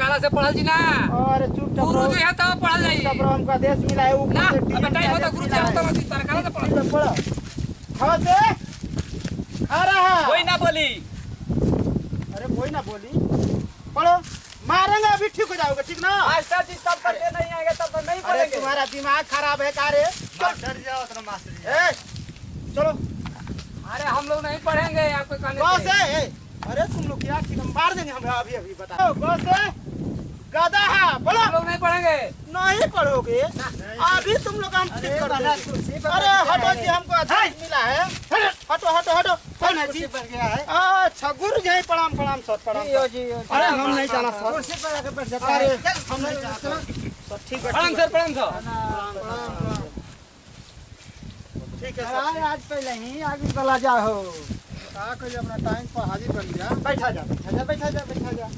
काला से पढ़ल जी ना। अरे चुप गुरु जी है तो पढ़ल जाई। तब हमको आदेश मिला है ऊपर ना से अब टाइम होता गुरु जी होता मत काला से पढ़ल। पढ़ो हाँ से आ रहा कोई ना बोली। अरे कोई ना बोली पढ़ो मारेंगे अभी ठीक हो जाओगे ठीक ना। मास्टर जी तब तक नहीं आएंगे तब तक नहीं अरे पढ़ेंगे। तुम्हारा दिमाग खराब है कारे मास्टर जाओ तो मास्टर जी। ए चलो अरे हम लोग नहीं पढ़ेंगे आपको कहने कौन से। से अरे तुम लोग क्या ठीक हम मार देंगे हम अभी अभी बताओ कौन से गधा है बोलो हम लोग नहीं पढ़ेंगे। नहीं पढ़ोगे अभी तुम लोग हम ठीक कर देंगे। अरे हटो जी हमको आदेश मिला है हटो हटो हटो कौन है जी बन गया है। अच्छा गुरु जी प्रणाम प्रणाम सर प्रणाम अरे हम नहीं जाना सर कुर्सी पर आके बैठ जाता अरे है। हम नहीं जाना सर ठीक है प्रणाम सर प्रणाम सर। ठीक है सर आज पहले ही आगे चला जाओ। का कोई अपना टाइम पर हाजिर कर लिया बैठा जा बैठा जा बैठा जा बैठा जा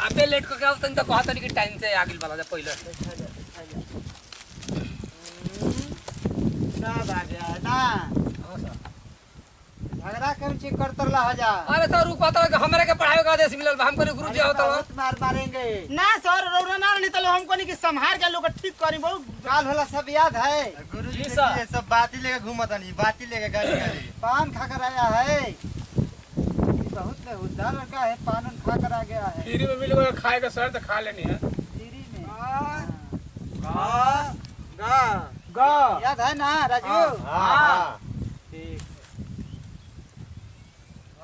आपे लेट को क्या तन तो कहत नहीं कि टाइम से आगे वाला जा पहले। बैठा जा बैठा जा ना भाग्या ना झगड़ा कर चेक करतर ला जा अरे सर ऊ कहता कि हमरे के पढ़ावे का आदेश मिलल बा हमको गुरु जी होता। बहुत मार मारेंगे। ना सर रौरा ना नहीं तो हमको नहीं कि संभाल के लोग ठीक करी बहुत काल होला सब याद है। गुरु जी जी सर। ये सब बाती लेके घूमता नहीं बाती लेके गाड़ी गाड़ी। पान खा कर आया है बहुत बेहुदा लड़का है पान खा कर आ गया है फ्री में मिल खाए का सर तो खा लेनी है। जीरी में गा गा याद है ना राजू। हाँ। ठीक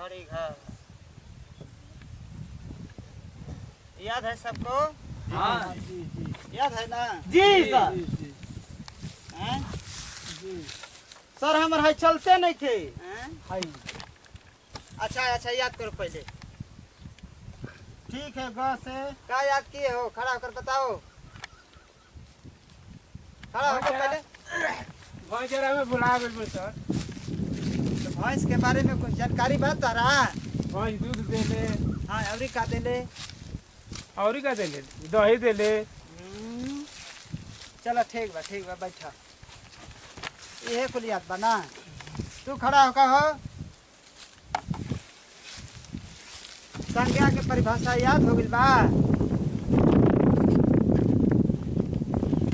घड़ी घर याद है सबको। हाँ याद है ना। जी सर हैं? सर हमारे है चलते नहीं थे हैं? अच्छा अच्छा याद करो पहले। ठीक है गा से क्या याद किए हो खड़ा होकर बताओ। खड़ा होकर पहले भजरा में बुला बिल्कुल सर। तो भैंस के बारे में कुछ जानकारी बात रहा। भैंस दूध दे ले हाँ अवरी का देले। और का दे ले दही दे ले। चलो ठीक बा बैठा। यह कुल याद बना। तू खड़ा होकर हो। संज्ञा के परिभाषा याद हो गई बा।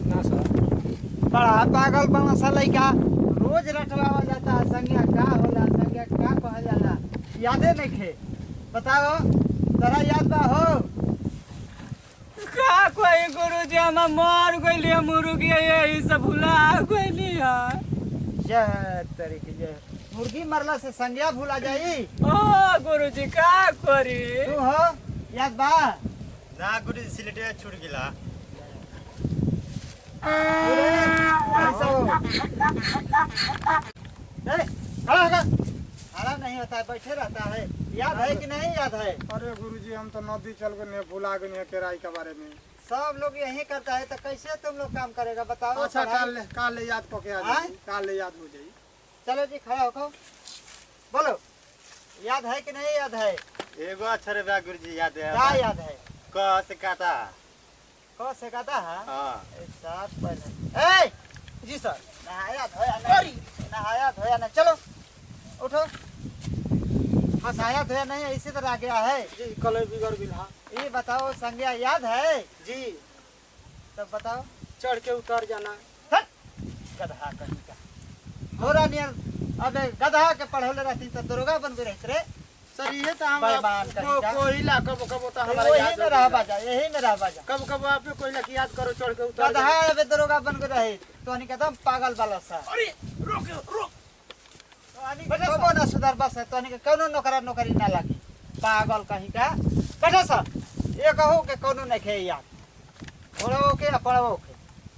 ना सर बड़ा पागल बना लइका रोज रटवावा जाता है। संज्ञा का होला संज्ञा का कहल जाला यादे नहीं खे। बताओ तोरा याद बा हो। का कोई गुरु जी हम मर गइली मुर्गी यही सब भुला गइली है। जय तरीके जय मुर्गी मरला से संज्ञा भूला जाई। ओ गुरु जी का करी। तू हो याद बा। ना गुरु जी सिलेटे छूट गिला। खड़ा होकर खड़ा नहीं होता है बैठे रहता है। याद है कि नहीं याद है। अरे गुरुजी हम तो नदी चल गए भुला गए केराई के बारे में सब लोग यही करता है तो कैसे तुम लोग काम करेगा बताओ। अच्छा पढ़ाई- काल ले याद को क्या हाँ? काल ले याद हो जाई चलो जी खड़ा होकर बोलो याद है कि नहीं याद है। एगो अक्षर बा गुरु जी याद है। क्या याद है। क से काटा। कौन से कहता है। हाँ एक साथ पहले ए जी सर नहाया धोया नहीं। नहाया धोया नहीं चलो उठो। हंसाया धोया नहीं इसी तरह आ गया है। जी कल बिगड़ बिल्हा ये बताओ संज्ञा याद है। जी तब बताओ। चढ़ के उतर जाना गधा कहीं का हो रहा नियर। अब गधा के पढ़ौले रहती तो दरोगा बन गई रहती रे। सर ये तो हम बेईमान कहीं का। कोई ला कब कब तो हमारा वही याद में रह बाजा यही में रह बाजा। कब कब आप कोई ला याद करो चढ़ के उतर गधा अब दरोगा बन गई रही तो नहीं कहता पागल वाला सा। अरे रुक रुक कबो ना सुधार बस है तो नहीं कौनो नौकरी ना लगी। पागल कहीं का बैठा सा ये कहो कि कौनो नहीं खे याद पढ़ो के पढ़ो के।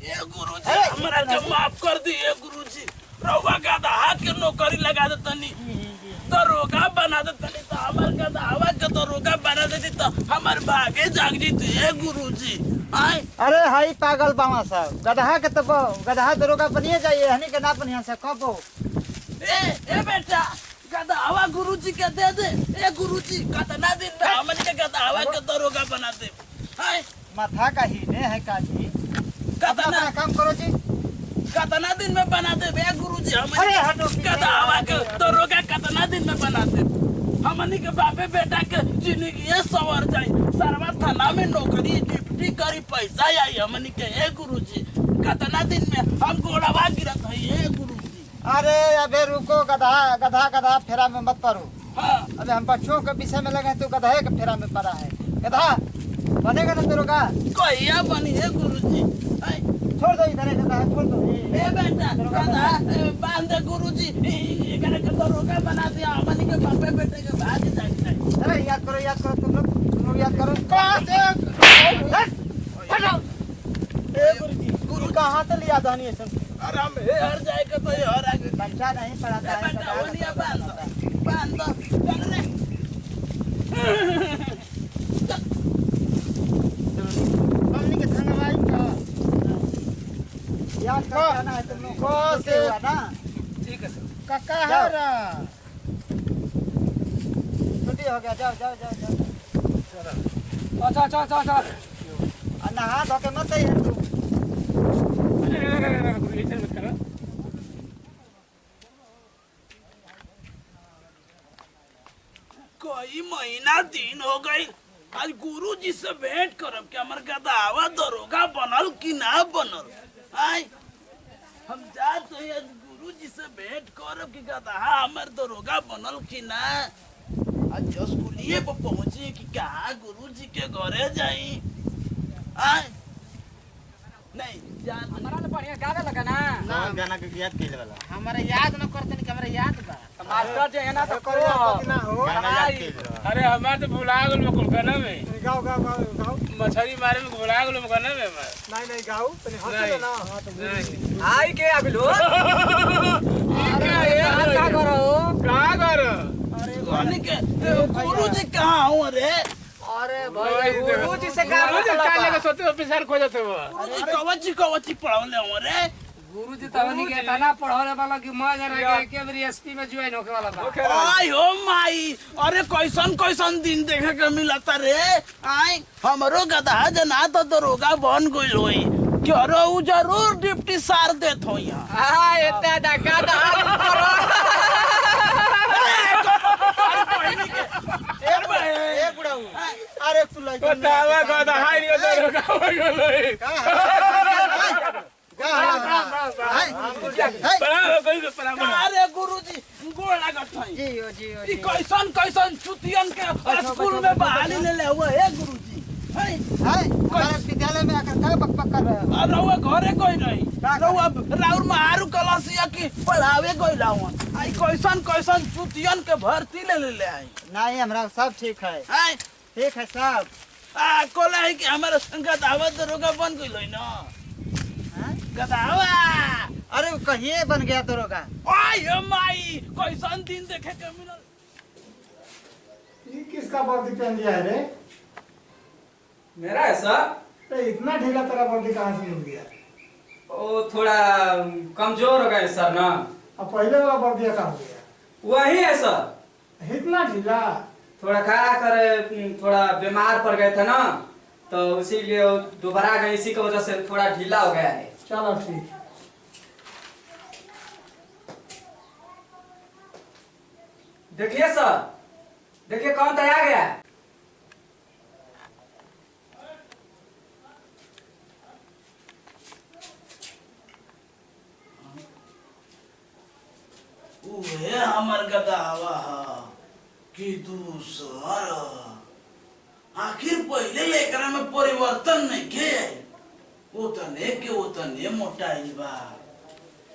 ये गुरुजी हमरा के माफ कर दी। ये गुरुजी रउआ गधा के नौकरी लगा दे तनी दरोगा बना दे तनी तो हमर गधा के दरोगा बना देती तो हमर भागे जाग जीती। ये गुरुजी आए अरे हाई पागल बामा साहब गधा के तो गधा दरोगा बनिए जाइए हनी के ना बनिया से कबो। ए बेटा गधा गुरुजी के दे दे। ए गुरुजी कितना दिन में हमन के गधा के दरोगा बना दे। आए माथा का ही ने है काजी अपना कितना काम करो जी। कितना दिन में बना दे बे गुरुजी हमन अरे हटो गधा के दरोगा कितना दिन में बना दे। हमनी के बापे बेटा के जिंदगी सवर जाए। सरवा थाना में नौकरी ड्यूटी करी पैसा आई हमनी के ए गुरुजी कितना दिन में हम गोड़वा गिरत है ए गुरुजी। अरे अबे रुको गधा गधा गधा फेरा में मत पड़ो। हाँ अबे हम बच्चों के विषय में लगे हैं, तू गधा के फेरा में पड़ा है। गधा बनेगा ना तेरे का? कहिया बनी है गुरुजी। छोड़ दो इधर गधा, छोड़ दो। ए बेटा गधा बांध दे गुरुजी, एकरे के दरोगा बना दिया हमनी के बापे बेटे के भाग जाए। अरे याद करो तुम लोग याद करो। कहाँ से हटो ए गुरु कहाँ से लिया धानी ऐसा? अरे हम हर जाए के तो हर आगे बच्चा नहीं पढ़ाता है। बेटा ओनिया बांध चल रे। हमनी के धनवाई का याद करना है तुम लोग को से हुआ ना। ठीक है सर। काका है रा छुट्टी हो गया, जाओ जाओ जाओ जाओ। अच्छा नहा धो के मत आई है तू। कोई महीना दिन हो गई आज गुरुजी से भेंट करब कि हमर गदावा दरोगा बनल कि ना बनल। आई हम जात है आज गुरुजी से भेंट करब कि गदहा हमर दरोगा बनल कि ना। आज स्कूलिए पर पहुंचे कि कहाँ गुरुजी के घरे जाई। आई नहीं जान हमारा तो बढ़िया गाना लगा ना। कौन गाना के याद कैले वाला हमारे याद न करते नहीं, हमारे याद बा। मास्टर जो है ना तो करो ना हो। गाना याद कैले वाला। अरे हमारे तो भुला गल में कुलकर्णा में गाओ गाओ गाओ गाओ। मछली मारे में भुला गल में करना में हमारे नहीं गाओ तने हंस ना। हां तो आई के अभी लो। अरे ये हाथ का करो। का कर कहने के गुरुजी कहाँ हूँ रे। अरे भाई गुरुजी से का मुझे काले के सोते ऑफिसर खोजत हो। गुरुजी कवची पढ़ावले हूँ रे। गुरुजी तो नहीं के तना पढ़ाने वाला कि मैं जरा के बारी एसपी में ज्वाइन होके वाला बा। आई हो माई, अरे कैसन दिन देखे के मिलता रे। आई हमरो गधा जना तो दरोगा बन गइल होई कि अरे उ जरूर डिप्टी सार देत हो यहाँ। हां इतना धक्का करो। ए बुढ़ाऊ अरे तू लग बतावा गदा हाई रे दरोगा हो गई। अरे गुरुजी गोड़ लागत है। जियो जियो ई कैसन चुतियन के स्कूल में बहाली ले हुआ है गुरुजी। है हमारे विद्यालय में आकर क्या बकबक कर रहे हो? अरे वो घरे कोई नहीं रउआ राउर मारू कलसिया की पढ़ावे कोई लावन। आई कैसन चुतियन के भर्ती ले आई। नहीं हमारा सब ठीक है, आई ठीक है सब। कोला है कि हमारे गदावा दरोगा बन गइल है ना। गदावा अरे वो कहिए बन गया दरोगा। आई हो माई कैसन दिन देखे के मिलल। ये किसका वर्दी पहन लिया है रे? मेरा है सर। तो इतना ढीला तेरा वर्दी कहाँ से मिल गया? वो थोड़ा कमजोर हो गए सर ना। अब पहले वाला वर्दी कहाँ हो गया? वही है सर। इतना ढीला? थोड़ा खाया करे, थोड़ा बीमार पड़ गए थे ना, तो इसीलिए वो दोबारा गए, इसी की वजह से थोड़ा ढीला हो गया है। चलो ठीक। देखिए सर, देखिए कौन तैयार गया है। उहे हमर गदावा कि दूसर आखिर पहले लेकर में परिवर्तन नहीं के उतने मोटाइल बा।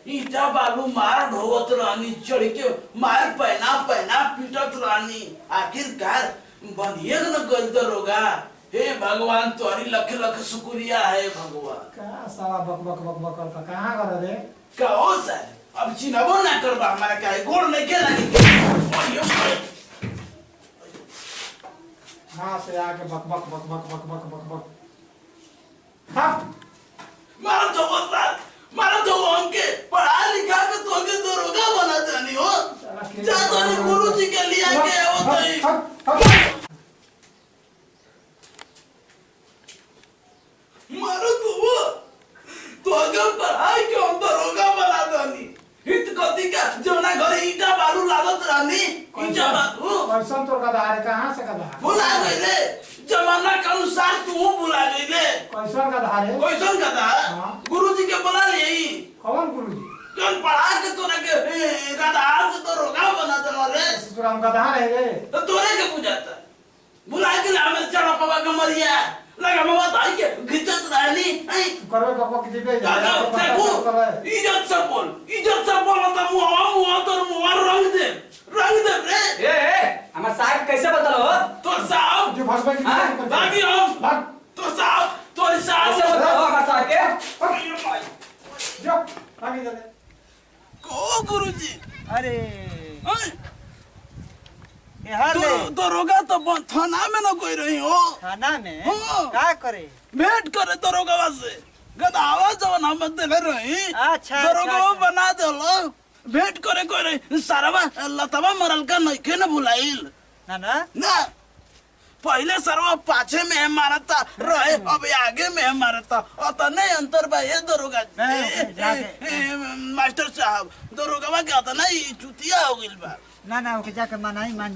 ईटा बालू मार ढोवत रहनी, चढ़ के मार पहना पीटत रहनी। आखिरकार बनिए न गल दरोगा। हे भगवान तोरी लख शुक्रिया है भगवान। क्या साला बक करता? कहाँ कर रे? कहो सर अब चिन्हबो ना करबा हमारा क्या गोड़ नहीं के लगी। हाँ से आके बक हाँ मारो तो हमके पढ़ा लिखा के तो के दरोगा बना देनी हो। जा तो गुरुजी के लिए के वो तो मारो तो अगर पढ़ाई के हम दरोगा बना देनी। हित कथी का जवना घर ईटा बालू लागत रहनी। ईटा बालू कैसन तो गधा है? कहाँ से गधा? भुला गईले जमाना के अनुसार तू भुला गईले। कैसा गधा रे? कैसन गधा हाँ। गुरुजी के बुला ले कौन गुरुजी? जौन पढ़ा के तोरा के गधा से तो रोगा बना देला रे ससुर हम गधा रहे रे। तो तोरे के पूजाता बुला के ला हमर चढ़ा पवा के मरिया लगा मवा दाई के घिचत रहनी आई करवे पापा के जीबे देखो इज्जत से बोल त मुआ तोर मुआ रंग दे रे ए हमार साहब कैसे बदल हो तोर साहब जो भसबे की हाँ? बाकी हम भाग तोर साहब तोर साहब कैसे बदल हो हमार साहब के जो आगे चले। को गुरुजी अरे हैं? ये हाल ले तो रोगा तो थाना में न कोई रही हो थाना में हाँ। का करे? भेंट करे दरोगा से गदावा जवन हम देले रही अच्छा, दरोगा अच्छा। बना देलो भेंट करे कोई रही सारवा लतवा मरल का नइखे न भुलाइल ना ना ना पहले सरवा पाछे में मारता रहे अब आगे में मारता अतने अंतर बा ये दरोगा मास्टर साहब दरोगा के अतना ही चुतिया हो गइल बा ना ना ओके जाके मान जाई मान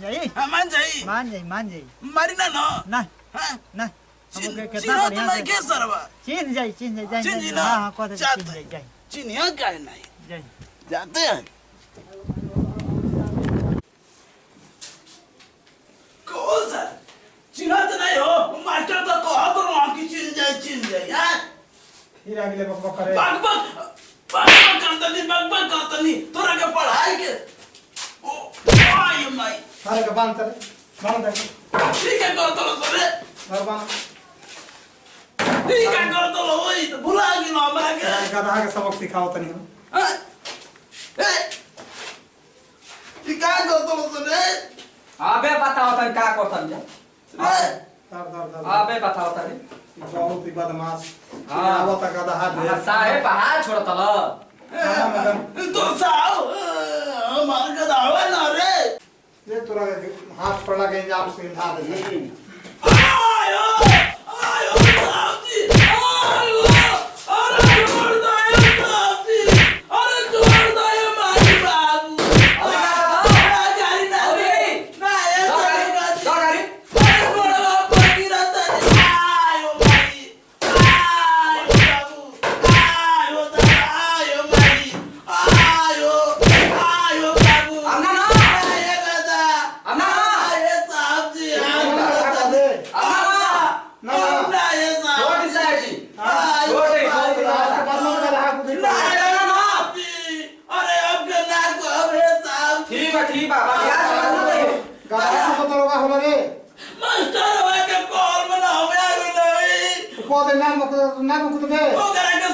जाई मान जाई मारी ना ना ना हाँ? ना हम ओके कितना चिन्ह तो बढ़िया नहीं के सरवा चिन्ह जाई चिन्ह ना हां कह दे जात चिन्ह जाई चिन्ह का नहीं जाई जाते हैं कौन सा चिन्ह तो नहीं हो मास्टर तो कहा तो वहाँ की चिन्ह जाए यार फिर आगे ले पापा करे। बक करतनी तोरा के पढ़ाई के ओ आई माई सारे का बांध कर ठीक है कर तो रे घर बांध। ठीक है कर तो वही तो भुला गिनो हमरा के गधा के सबक सिखाओ तनी हम। हाँ? ए ठीक है कर तो रे अबे बताओ तन का करतन जा दर अबे बताओ तन बहुत ही बदमाश। हाँ। आवत गधा हाथ हमार साहब बाहर छोड़तल तो साहब हमार का दावा ना रे ये तोरा हाथ पड़ला के इंजाम से ढा दे। आयो आयो साहब जी आयो अरे छोड़ दो ये साहब जी अरे छोड़ दो ये माई बाबू अरे गाड़ी ना रे ना ये गाड़ी अरे बड़ा पकी रहता है आयो माई आयो बाबू आयो आयो माई आयो बाबू अन्ना ना आये बेटा अन्ना आये साहब जी हटा दे। अन्ना ना ये साहब छोड़ साहब जी आयो छोड़ दे बाबू। गधा को देख। अरे अब के ना को अब हे साहब ठीक है बढ़िया छोड़ गधा से पता लगा होला रे। मास्टर होए के कॉल में ना हमें आ गई नहीं पौधे नाम को दे। वो करे के